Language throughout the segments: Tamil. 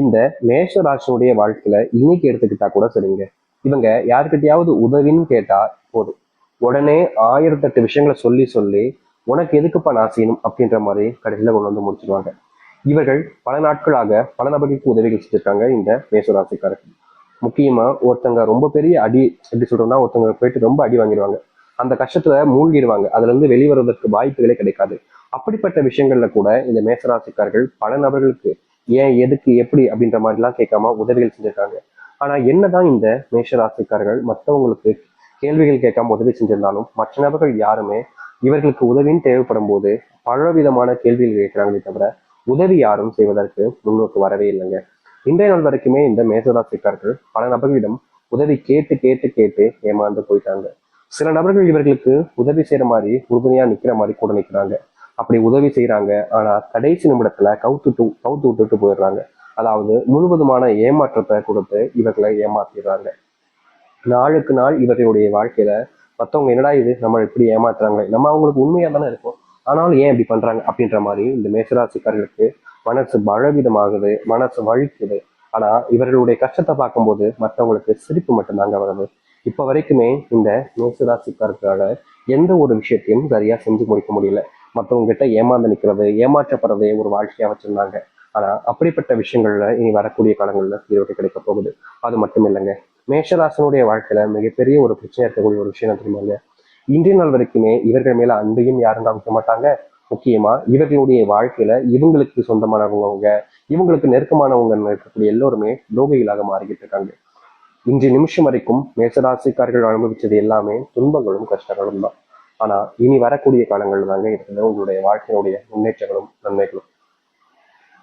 இந்த மேஷ ராசினுடைய வாழ்க்கையில இன்னைக்கு எடுத்துக்கிட்டா கூட சரிங்க. இவங்க யாருக்கிட்டையாவது உதவின்னு கேட்டா போதும், உடனே 1008 விஷயங்களை சொல்லி சொல்லி உனக்கு எதுக்குப்பா நான் செய்யணும் அப்படின்ற மாதிரி கடைசியில கொண்டு வந்து முடிச்சிருவாங்க. இவர்கள் பல நாட்களாக பல நபர்களுக்கு உதவிகள் செஞ்சிருக்காங்க இந்த மேஷராசிக்காரர்கள். முக்கியமா ஒருத்தங்க ரொம்ப பெரிய அடி, எப்படி சொல்றோம்னா ஒருத்தங்க போயிட்டு ரொம்ப அடி வாங்கிடுவாங்க. அந்த கஷ்டத்துல மூழ்கிடுவாங்க. அதுல இருந்து வெளிவருவதற்கு வாய்ப்புகளே கிடைக்காது. அப்படிப்பட்ட விஷயங்கள்ல கூட இந்த மேசராசிக்காரர்கள் பல நபர்களுக்கு ஏன், எதுக்கு, எப்படி அப்படின்ற மாதிரி எல்லாம் கேட்காம உதவிகள் செஞ்சிருக்காங்க. ஆனா என்னதான் இந்த மேஷராசிக்காரர்கள் மற்றவங்களுக்கு கேள்விகள் கேட்காம உதவி செஞ்சிருந்தாலும் மற்ற நபர்கள் யாருமே இவர்களுக்கு உதவின்னு தேவைப்படும் போது பல விதமான கேள்விகள் கேட்கிறாங்களே தவிர உதவி யாரும் செய்வதற்கு முன்னோக்கு வரவே இல்லைங்க. இன்றைய நாள் வரைக்குமே இந்த மேசராசிக்காரர்கள் பல நபர்களிடம் உதவி கேட்டு கேட்டு கேட்டு ஏமாந்து போயிட்டாங்க. சில நபர்கள் இவர்களுக்கு உதவி செய்யற மாதிரி உறுதுணையா நிக்கிற மாதிரி கூட நிக்கிறாங்க. அப்படி உதவி செய்யறாங்க, ஆனா கடைசி நிமிடத்துல கவுத்து விட்டுட்டு போயிடுறாங்க. அதாவது முழுவதுமான ஏமாற்றத்தை கொடுத்து இவர்களை ஏமாத்திடுறாங்க. நாளுக்கு நாள் இவர்களுடைய வாழ்க்கையில மத்தவங்க என்னடா இது நம்ம இப்படி ஏமாத்துறாங்களே, நம்ம அவங்களுக்கு உண்மையா தானே இருக்கும், ஆனாலும் ஏன் இப்படி பண்றாங்க அப்படின்ற மாதிரி இந்த மேசராசிக்காரர்களுக்கு மனசு பலவிதமாகுது, மனசு வலிக்குது. ஆனா இவர்களுடைய கஷ்டத்தை பார்க்கும்போது மற்றவங்களுக்கு சிரிப்பு மட்டும்தாங்க வருது. இப்ப வரைக்குமே இந்த மேசராசிக்காரர்களால எந்த ஒரு விஷயத்தையும் சரியா செஞ்சு முடிக்க முடியல. மற்றவங்க கிட்ட ஏமாந்து நிக்கிறது, ஏமாற்றப்படுறதே ஒரு வாழ்க்கையா வச்சிருந்தாங்க. ஆனா அப்படிப்பட்ட விஷயங்கள்ல இனி வரக்கூடிய காலங்கள்ல தீர்வு கிடைக்க போகுது. அது மட்டும் இல்லைங்க, மேஷராசனுடைய வாழ்க்கையில மிகப்பெரிய ஒரு பிரச்சனை இருக்கக்கூடிய ஒரு விஷயம் தெரியுமாங்க. இன்றைய நாள் வரைக்குமே இவர்கள் மேல அன்பையும் யாரும் காமிக்க மாட்டாங்க. முக்கியமா இவர்களுடைய வாழ்க்கையில இவங்களுக்கு சொந்தமானவங்க, இவங்களுக்கு நெருக்கமானவங்க இருக்கக்கூடிய எல்லோருமே துரோகிகளாக மாறிக்கிட்டு இருக்காங்க. இன்றைய நிமிஷம் வரைக்கும் மேசராசிக்காரர்கள் அனுபவிச்சது எல்லாமே துன்பங்களும் கஷ்டங்களும் தான். ஆனா இனி வரக்கூடிய காலங்கள் தாங்க இருக்குது உங்களுடைய வாழ்க்கையினுடைய முன்னேற்றங்களும் நன்மைகளும்.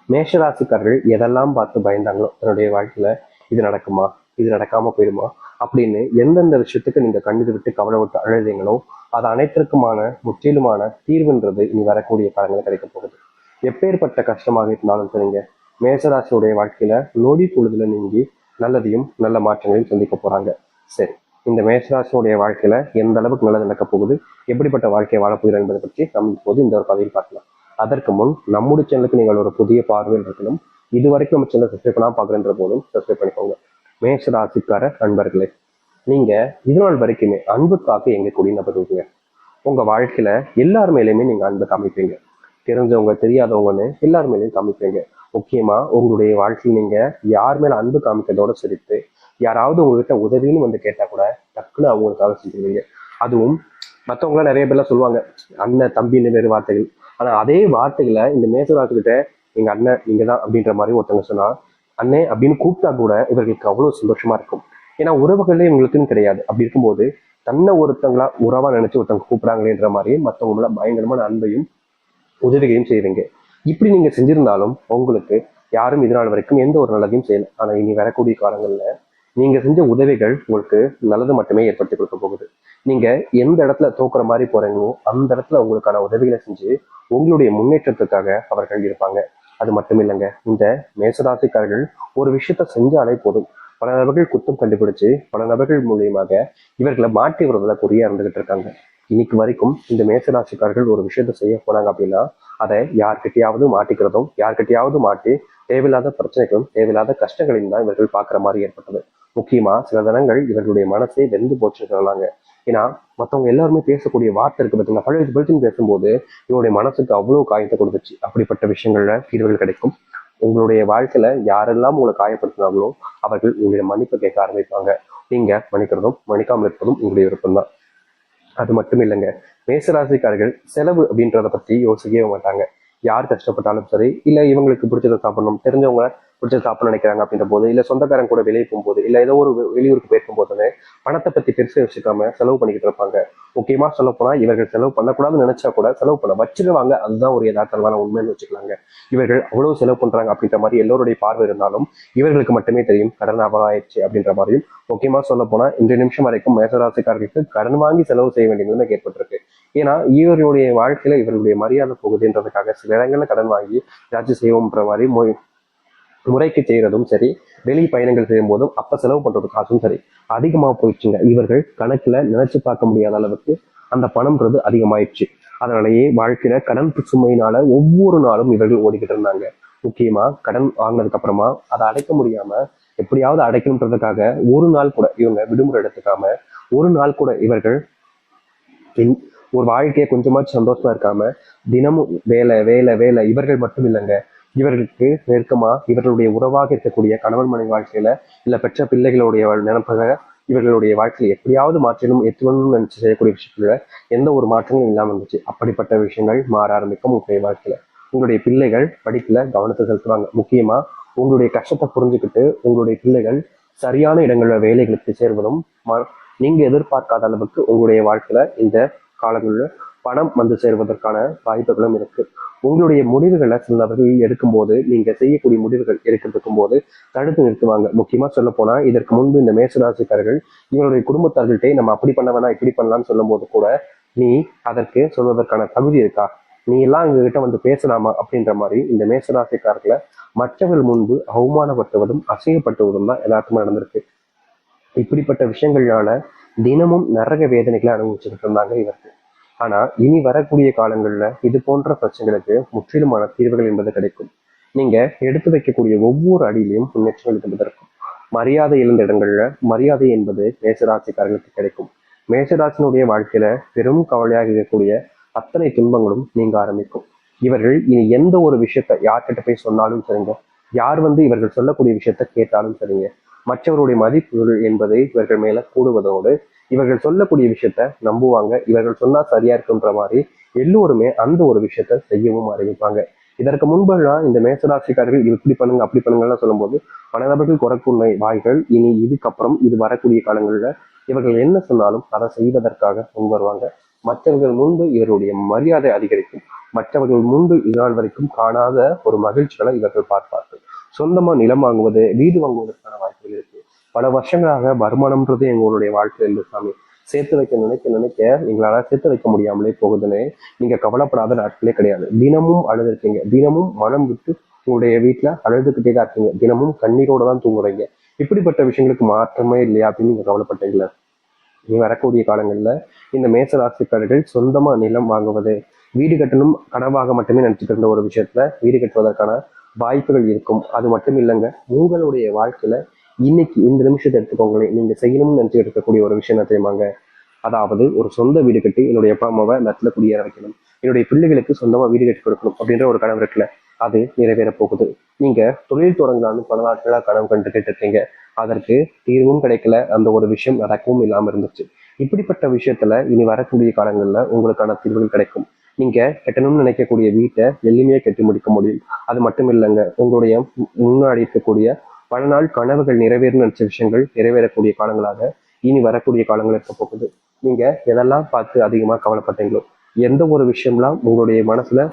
மேஷராசிக்காரர்கள் எதெல்லாம் பார்த்து பயந்தாங்களோ தன்னுடைய வாழ்க்கையில இது நடக்குமா, இது நடக்காம போயிடுமா அப்படின்னு எந்தெந்த விஷயத்துக்கு நீங்க கண்ணீர் விட்டு கவலை விட்டு அழுதீங்களோ அது அனைத்திற்குமான முற்றிலுமான தீர்வுன்றது இனி வரக்கூடிய காலங்களில் கிடைக்க போகுது. எப்பேற்பட்ட கஷ்டமாக இருந்தாலும் சரிங்க, மேசராசியுடைய வாழ்க்கையில நொடி பொழுதுல நீங்கி நல்லதையும் நல்ல மாற்றங்களையும் சந்திக்க போறாங்க. சரி, இந்த மேசராசியுடைய வாழ்க்கையில எந்த அளவுக்கு நல்லது நடக்க போகுது, எப்படிப்பட்ட வாழ்க்கையை வாழ போகிறோம் என்பதை பற்றி நம்ம இப்போது இந்த ஒரு பதிவில் பார்க்கலாம். அதற்கு முன் நம்முடைய சேனலுக்கு நீங்கள் ஒரு புதிய பார்வையில் இருக்கணும். இது வரைக்கும் நம்ம சேனல் சப்ஸ்கிரைப் பண்ணாம பாக்குறன்ற போதும் சப்ஸ்கிரைப் பண்ணிக்கோங்க. மேஷ ராசிக்கார அன்பர்களே, நீங்க இது நாள் வரைக்குமே அன்புக்காக எங்க கூடிய நபருங்க. உங்க வாழ்க்கையில எல்லார் மேலேயுமே நீங்க அன்பு காமிப்பீங்க. தெரிஞ்சவங்க தெரியாதவங்கன்னு எல்லார் மேலேயும் காமிப்பீங்க. முக்கியமா உங்களுடைய வாழ்க்கையில் நீங்க யார் மேல அன்பு காமிக்கிறதோட சரித்து யாராவது உங்ககிட்ட உதவின்னு வந்து கேட்டா கூட டக்குன்னு அவங்களுக்காக செஞ்சுருவீங்க. அதுவும் மற்றவங்களாம் நிறைய பேர்லாம் சொல்லுவாங்க அண்ணன் தம்பின்னு வேறு வார்த்தைகள். ஆனா அதே வார்த்தைகளை இந்த மேசராத்துக்கிட்ட எங்க அண்ணன் நீங்க தான் அப்படின்ற மாதிரி ஒருத்தவங்க சொன்னா அண்ணே அப்படின்னு கூப்பிட்டா கூட இவர்களுக்கு அவ்வளவு சந்தோஷமா இருக்கும். ஏன்னா உறவுகளே இவங்களுக்குன்னு கிடையாது. அப்படி இருக்கும்போது தன்னை ஒருத்தங்களா உறவா நினைச்சு ஒருத்தவங்க கூப்பிடாங்களேன்ற மாதிரி மற்றவங்க மேல பயங்கரமான அன்பையும் உதவிகளையும் செய்வீங்க. இப்படி நீங்க செஞ்சிருந்தாலும் உங்களுக்கு யாரும் இதனால் வரைக்கும் எந்த ஒரு நல்லதையும் செய்யல. ஆனா இனி வரக்கூடிய காலங்கள்ல நீங்க செஞ்ச உதவிகள் உங்களுக்கு நல்லது மட்டுமே ஏற்படுத்தி கொடுக்க போகுது. நீங்க எந்த இடத்துல தோக்குற மாதிரி போறீங்களோ அந்த இடத்துல உங்களுக்கான உதவிகளை செஞ்சு உங்களுடைய முன்னேற்றத்துக்காக அவர்கள் இருப்பாங்க. அது மட்டும் இல்லைங்க, இந்த மேசராசிக்காரர்கள் ஒரு விஷயத்த செஞ்சாலே போதும் பல நபர்கள் குற்றம் கண்டுபிடிச்சு பல நபர்கள் மூலியமாக இவர்களை மாற்றி வருவதில் குறியா இருந்துகிட்டு இருக்காங்க. இன்னைக்கு வரைக்கும் இந்த மேசராசிக்காரர்கள் ஒரு விஷயத்த செய்ய போனாங்க அப்படின்னா அதை யார்கிட்டயாவது மாட்டிக்கிறதும் யார்கிட்டயாவது மாட்டி தேவையில்லாத பிரச்சனைகளும் தேவையில்லாத கஷ்டங்களையும் தான் இவர்கள் பார்க்குற மாதிரி ஏற்பட்டது. முக்கியமா சில தினங்கள் இவர்களுடைய மனசே வெந்து போச்சுன்னு சொல்லலாங்க. ஏன்னா மற்றவங்க எல்லாருமே பேசக்கூடிய வார்த்தை இருக்கு பார்த்தீங்கன்னா, பழுது பழுத்துன்னு பேசும்போது இவருடைய மனசுக்கு அவ்வளவு காயத்தை கொடுத்துச்சு. அப்படிப்பட்ட விஷயங்கள்ல தீர்வுகள் கிடைக்கும். உங்களுடைய வாழ்க்கையில யாரெல்லாம் உங்களை காயப்படுத்தினாங்களோ அவர்கள் உங்களுடைய மன்னிப்பு கேட்க ஆரம்பிப்பாங்க. நீங்க மன்னிக்கிறதும் மன்னிக்காமல் இருப்பதும் உங்களுடைய விருப்பம் தான். அது மட்டும் இல்லைங்க, மேசராசிக்காரர்கள் செலவு அப்படின்றத பத்தி யோசிக்கவே மாட்டாங்க. யார் கஷ்டப்பட்டாலும் சரி, இல்ல இவங்களுக்கு பிடிச்சதை சாப்பிடணும், தெரிஞ்சவங்க பிடிச்சதை சாப்பிட நினைக்கிறாங்க அப்படின்ற போது, இல்ல சொந்தக்காரங்க கூட வெளியே போகும்போது, இல்ல ஏதோ ஒரு வெளியூருக்கு போயிருக்கும் போதுன்னு பணத்தை பத்தி பெருசு யோசிக்காம செலவு பண்ணிக்கிட்டு இருப்பாங்க. முக்கியமா சொல்ல போனா இவர்கள் செலவு பண்ணக்கூடாதுன்னு நினைச்சா கூட செலவு பண்ண வச்சிருவாங்க. அதுதான் ஒரு யதார்த்தமான உண்மைன்னு வச்சுக்கலாங்க. இவர்கள் அவ்வளவு செலவு பண்றாங்க அப்படின்ற மாதிரி எல்லோருடைய பார்வை இருந்தாலும் இவர்களுக்கு மட்டுமே தெரியும் கடன் ஆயிடுச்சு அப்படின்ற மாதிரியும். முக்கியமா சொல்ல போனா இந்த நிமிஷம் வரைக்கும் மேசராசிக்காரர்களுக்கு கடன் வாங்கி செலவு செய்ய வேண்டிய நிலைமை ஏற்பட்டிருக்கு. ஏன்னா இவர்களுடைய வாழ்க்கையில இவர்களுடைய மரியாதை போகுதுன்றதுக்காக சில இடங்கள்ல கடன் வாங்கி ஏதாச்சும் செய்வோம்ன்ற மாதிரி முறைக்கு செய்யறதும் சரி, வெளி பயணங்கள் செய்யும் போதும் அப்ப செலவு பண்றது காசும் சரி அதிகமா போயிடுச்சுங்க. இவர்கள் கணக்குல நினைச்சு பார்க்க முடியாத அளவுக்கு அந்த பணம்ன்றது அதிகமாயிடுச்சு. அதனாலேயே வாழ்க்கையில கடன் சுமையினால ஒவ்வொரு நாளும் இவர்கள் ஓடிக்கிட்டு இருந்தாங்க. முக்கியமா கடன் வாங்கினதுக்கு அப்புறமா அதை அடைக்க முடியாம எப்படியாவது அடைக்கணுன்றதுக்காக ஒரு நாள் கூட இவங்க விடுமுறை எடுத்துக்காம ஒரு நாள் கூட இவர்கள் ஒரு வாழ்க்கையை கொஞ்சமாச்சும் சந்தோஷமா இருக்காம தினமும் வேலை வேலை வேலை. இவர்கள் மட்டும் இல்லைங்க, இவர்களுக்கு நெருக்கமா இவர்களுடைய உறவாக இருக்கக்கூடிய கணவன் மனைவி வாழ்க்கையில இல்ல பெற்ற பிள்ளைகளுடைய நினைப்பக இவர்களுடைய வாழ்க்கையை எப்படியாவது மாற்றணும் எத்தணும்னு நினைச்சு செய்யக்கூடிய விஷயத்துல எந்த ஒரு மாற்றமும் இல்லாம இருந்துச்சு. அப்படிப்பட்ட விஷயங்கள் மாற ஆரம்பிக்கும் உங்களுடைய வாழ்க்கையில. உங்களுடைய பிள்ளைகள் படிப்புல கவனத்தை செலுத்துவாங்க. முக்கியமா உங்களுடைய கஷ்டத்தை புரிஞ்சுக்கிட்டு உங்களுடைய பிள்ளைகள் சரியான இடங்கள்ல வேலைகளுக்கு சேர்வதும் நீங்க எதிர்பார்க்காத அளவுக்கு உங்களுடைய வாழ்க்கையில இந்த காலங்களில் பணம் வந்து சேர்வதற்கான வாய்ப்புகளும் இருக்கு. உங்களுடைய முடிவுகளை சில நபர்கள் எடுக்கும்போது நீங்க செய்யக்கூடிய முடிவுகள் எடுக்கிறதுக்கும் போது தடுத்து நிறுத்துவாங்க. முக்கியமா சொல்ல போனா இதற்கு முன்பு இந்த மேசராசிக்காரர்கள் இவருடைய குடும்பத்தார்கள்ட்டே நம்ம அப்படி பண்ண வேணா இப்படி பண்ணலாம்னு சொல்லும் போது கூட நீ அதற்கு சொல்வதற்கான தகுதி இருக்கா, நீ எல்லாம் எங்ககிட்ட வந்து பேசலாமா அப்படின்ற மாதிரி இந்த மேசராசிக்காரர்களை மற்றவர்கள் முன்பு அவமானப்படுத்துவதும் அசிங்கப்படுத்துவதும் தான் எல்லாத்துக்குமே நடந்திருக்கு. இப்படிப்பட்ட விஷயங்களால தினமும் நரக வேதனைகளை அனுபவிச்சுக்கிட்டு இருந்தாங்க இவருக்கு. ஆனா இனி வரக்கூடிய காலங்கள்ல இது போன்ற பிரச்சனைகளுக்கு முற்றிலுமான தீர்வுகள் என்பது கிடைக்கும். நீங்க எடுத்து வைக்கக்கூடிய ஒவ்வொரு அடியிலையும் முன்னேற்றங்கள் என்பது இருக்கும். மரியாதை இழந்த இடங்கள்ல மரியாதை என்பது மேசராசிக்காரர்களுக்கு கிடைக்கும். மேசராசினுடைய வாழ்க்கையில பெரும் கவலையாக இருக்கக்கூடிய அத்தனை துன்பங்களும் நீங்க ஆரம்பிக்கும். இவர்கள் இனி எந்த ஒரு விஷயத்த யார்கிட்ட போய் சொன்னாலும் சரிங்க, யார் வந்து இவர்கள் சொல்லக்கூடிய விஷயத்த கேட்டாலும் சரிங்க, மற்றவருடைய மதிப்புகள் என்பதை இவர்கள் மேல கூடுவதோடு இவர்கள் சொல்லக்கூடிய விஷயத்த நம்புவாங்க. இவர்கள் சொன்னா சரியா இருக்குன்ற மாதிரி எல்லோருமே அந்த ஒரு விஷயத்த செய்யவும் ஆரம்பிப்பாங்க. இதற்கு முன்பெல்லாம் இந்த மேசராசிக்காரர்கள் இப்படி பண்ணுங்க அப்படி பண்ணுங்கலாம் சொல்லும்போது பல நபர்கள் குறைக்குள்ளை வாய்கள் இனி இதுக்கப்புறம் இது வரக்கூடிய காலங்கள்ல இவர்கள் என்ன சொன்னாலும் அதை செய்வதற்காக முன் வருவாங்க. மற்றவர்கள் முன்பு இவருடைய மரியாதை அதிகரிக்கும். மற்றவர்கள் முன்பு இதனால் வரைக்கும் காணாத ஒரு மகிழ்ச்சிகளை இவர்கள் பார்ப்பார்கள். சொந்தமா நிலம் வாங்குவது வீடு வாங்குவதற்கான வாய்ப்புகள் இருக்கு. பல வருஷங்களாக வருமானம்ன்றது எங்களுடைய வாழ்க்கையில் இருந்து சாமி சேர்த்து வைக்க நினைக்க நினைக்க எங்களால சேர்த்து வைக்க முடியாமலே போகுதுன்னு நீங்க கவலைப்படாத நாட்களே கிடையாது. தினமும் அழுதுருக்கீங்க, தினமும் மனம் விட்டு உங்களுடைய வீட்டுல அழுதுகிட்டே தான் இருக்கீங்க, தினமும் கண்ணீரோட தான் தூங்குறீங்க. இப்படிப்பட்ட விஷயங்களுக்கு மாற்றமே இல்லையா அப்படின்னு நீங்க கவலைப்பட்டீங்களா? நீ வரக்கூடிய காலங்கள்ல இந்த மேசராசிக்காரர்கள் சொந்தமா நிலம் வாங்குவது வீடு கட்டணும் கனவாக மட்டுமே நினைச்சிட்டு இருந்த ஒரு விஷயத்துல வீடு கட்டுவதற்கான வாய்ப்புகள் இருக்கும். அது மட்டும் இல்லைங்க, உங்களுடைய வாழ்க்கையில இன்னைக்கு இந்த நிமிஷத்தை எடுத்துக்கோங்களேன், நீங்க செய்யணும்னு நினைச்சு இருக்கக்கூடிய ஒரு விஷயம் என்ன தெரியுமாங்க? அதாவது ஒரு சொந்த வீடு கட்டி என்னுடைய அப்பா அம்மாவை நத்துல குடியேற வைக்கணும், என்னுடைய பிள்ளைகளுக்கு சொந்தமா வீடு கட்டி கொடுக்கணும் அப்படின்ற ஒரு கனவு இருக்குல்ல, அது நிறைவேற போகுது. நீங்க தொழில் தொடங்கலாம்னு பல நாட்களா கனவு கண்டுகிட்டு இருக்கீங்க, அதற்கு தீர்வும் கிடைக்கல, அந்த ஒரு விஷயம் நடக்கவும் இல்லாம இருந்துச்சு. இப்படிப்பட்ட விஷயத்துல இனி வரக்கூடிய காலங்கள்ல உங்களுக்கான தீர்வுகள் கிடைக்கும். நீங்க கட்டணும்னு நினைக்கக்கூடிய வீட்டை எளிமையா கட்டி முடிக்க முடியும். அது மட்டும் இல்லைங்க, உங்களுடைய முன்னாடி இருக்கக்கூடிய பல நாள் கனவுகள் நிறைவேறும் நினைச்ச விஷயங்கள் நிறைவேறக்கூடிய காலங்களாக இனி வரக்கூடிய காலங்கள் இருக்க போகுது. நீங்க எதெல்லாம் பார்த்து அதிகமா கவலைப்பட்டீங்களோ, எந்த ஒரு விஷயம்லாம் உங்களுடைய மனசுல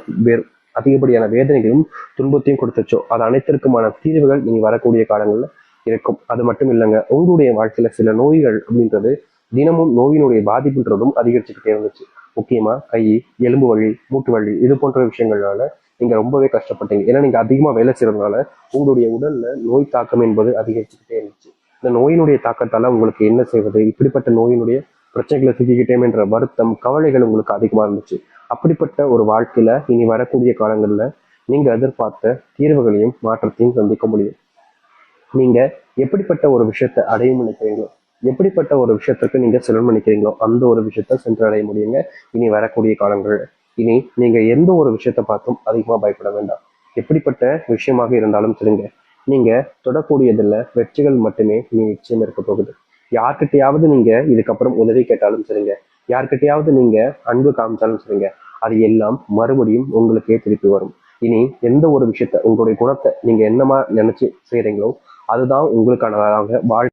அதிகப்படியான வேதனைகளும் துன்பத்தையும் கொடுத்துச்சோ அது அனைத்திற்குமான தீர்வுகள் இனி வரக்கூடிய காலங்கள்ல இருக்கும். அது மட்டும் இல்லைங்க, உங்களுடைய வாழ்க்கையில சில நோய்கள் அப்படின்றது தினமும் நோயினுடைய பாதிப்புன்றதும் அதிகரிச்சுக்கிட்டே இருந்துச்சு. முக்கியமா கை, எலும்பு வலி, மூட்டு வலி இது போன்ற விஷயங்கள்னால நீங்க ரொம்பவே கஷ்டப்பட்டீங்க. ஏன்னா நீங்க அதிகமா வேலை செய்யறதுனால உங்களுடைய உடல்ல நோய் தாக்கம் என்பது அதிகரிச்சுக்கிட்டே இருந்துச்சு. இந்த நோயினுடைய தாக்கத்தால உங்களுக்கு என்ன செய்வது, இப்படிப்பட்ட நோயினுடைய பிரச்சனைகளை சிக்கிக்கிட்டேன் என்ற வருத்தம் கவலைகள் உங்களுக்கு அதிகமா இருந்துச்சு. அப்படிப்பட்ட ஒரு வாழ்க்கையில இனி வரக்கூடிய காலங்கள்ல நீங்க எதிர்பார்த்த தீர்வுகளையும் மாற்றத்தையும் சந்திக்க முடியும். நீங்க எப்படிப்பட்ட ஒரு விஷயத்தை அடையும் நினைக்கிறீங்களோ, எப்படிப்பட்ட ஒரு விஷயத்திற்கு நீங்க செலவு நினைக்கிறீங்களோ அந்த ஒரு விஷயத்த சென்றடைய முடியுங்க இனி வரக்கூடிய காலங்கள். இனி நீங்க எந்த ஒரு விஷயத்த பார்த்தும் அதிகமா பயப்பட வேண்டாம். எப்படிப்பட்ட விஷயமாக இருந்தாலும் சரிங்க, நீங்க தொடக்கூடியதுல வெற்றிகள் மட்டுமே இனி நிச்சயம் இருக்க போகுது. யார்கிட்டையாவது நீங்க இதுக்கப்புறம் உதவி கேட்டாலும் சரிங்க, யார்கிட்டையாவது நீங்க அன்பு காமிச்சாலும் சரிங்க, அது எல்லாம் மறுபடியும் உங்களுக்கே திருப்பி வரும். இனி எந்த ஒரு விஷயத்த உங்களுடைய குணத்தை நீங்க என்னமா நினைச்சு செய்யறீங்களோ அதுதான் உங்களுக்கானதாக வாழ்க்கை